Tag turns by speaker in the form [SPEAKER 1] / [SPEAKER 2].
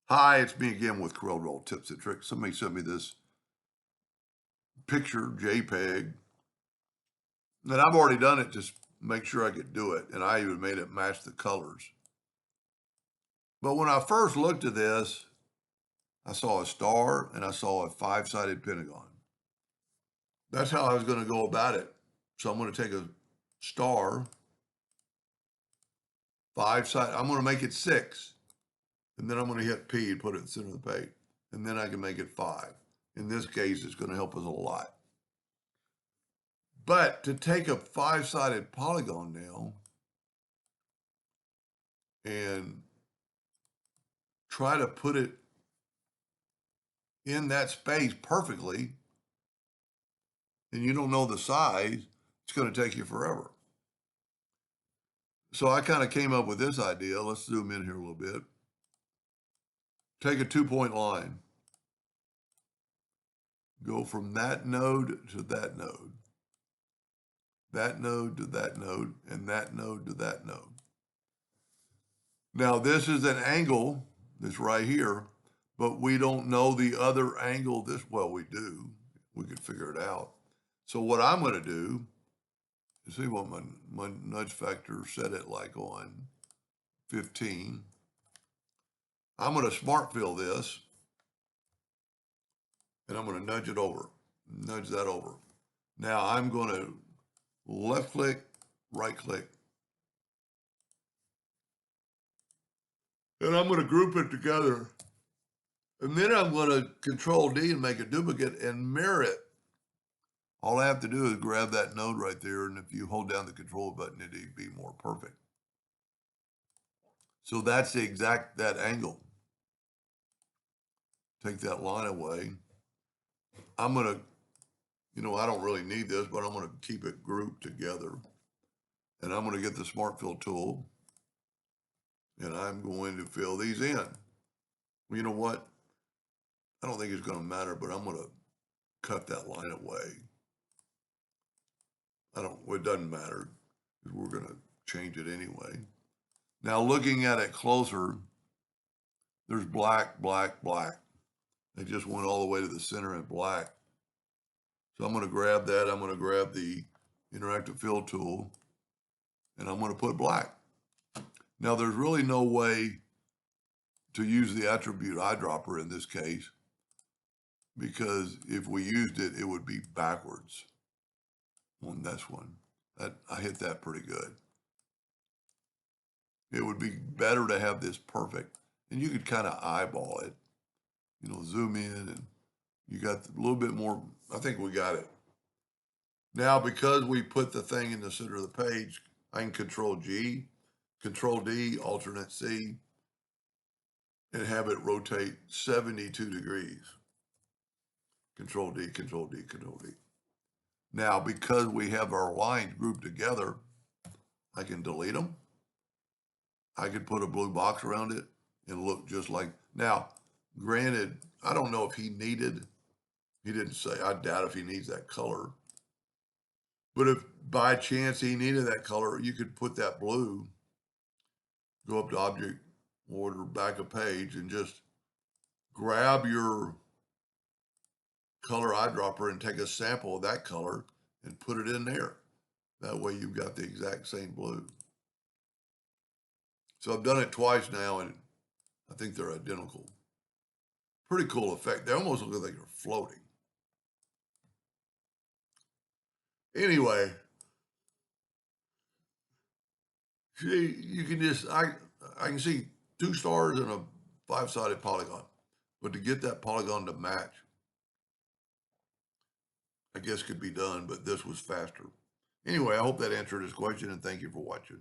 [SPEAKER 1] Hi, it's me again with Corel tips and tricks. Somebody sent me this picture, JPEG, and I've already done it just make sure I could do it. And I even made it match the colors. But when I first looked at this, I saw a star and I saw a five-sided pentagon. That's how I was going to go about it. So I'm going to take a star, five-sided, I'm going to make it 6. And then I'm going to hit P and put it in the center of the page. And then I can make it 5. In this case, it's going to help us a lot. But to take a five-sided polygon now and try to put it in that space perfectly, and you don't know the size, it's going to take you forever. So I kind of came up with this idea. Let's zoom in here a little bit. Take a 2-point line. Go from that node to that node. That node to that node, and that node to that node. Now this is an angle that's right here, but we don't know the other angle this, well, we do. We could figure it out. So what I'm going to do, you see what my nudge factor set it like on 15. I'm going to smart fill this, and I'm going to nudge it over, nudge that over. Now I'm going to left click, right click, and I'm going to group it together. And then I'm going to Control D and make a duplicate and mirror it. All I have to do is grab that node right there, and if you hold down the control button, it'd be more perfect. So that's the exact, that angle. Take that line away. I'm going to, I don't really need this, but I'm going to keep it grouped together. And I'm going to get the Smart Fill tool, and I'm going to fill these in. Well, you know what? I don't think it's going to matter, but I'm going to cut that line away. It doesn't matter, because we're going to change it anyway. Now, looking at it closer, there's black, black, black. They just went all the way to the center in black. So I'm going to grab that. I'm going to grab the interactive fill tool, and I'm going to put black. Now, there's really no way to use the attribute eyedropper in this case, because if we used it, it would be backwards on this one. I hit that pretty good. It would be better to have this perfect, and you could kind of eyeball it, zoom in, and you got a little bit more. I think we got it. Now, because we put the thing in the center of the page, I can Control G, Control D, Alternate C, and have it rotate 72 degrees. Control D, Control D, Control D. Now, because we have our lines grouped together, I can delete them. I could put a blue box around it and look just like, now, granted, I don't know if he didn't say, I doubt if he needs that color. But if by chance he needed that color, you could put that blue, go up to Object, Order, back a page, and just grab your color eyedropper and take a sample of that color and put it in there. That way you've got the exact same blue. So I've done it twice now, and I think they're identical. Pretty cool effect. They almost look like they're floating. Anyway, see, you can just, I can see 2 stars and a 5-sided polygon. But to get that polygon to match, I guess could be done, but this was faster. Anyway, I hope that answered his question, and thank you for watching.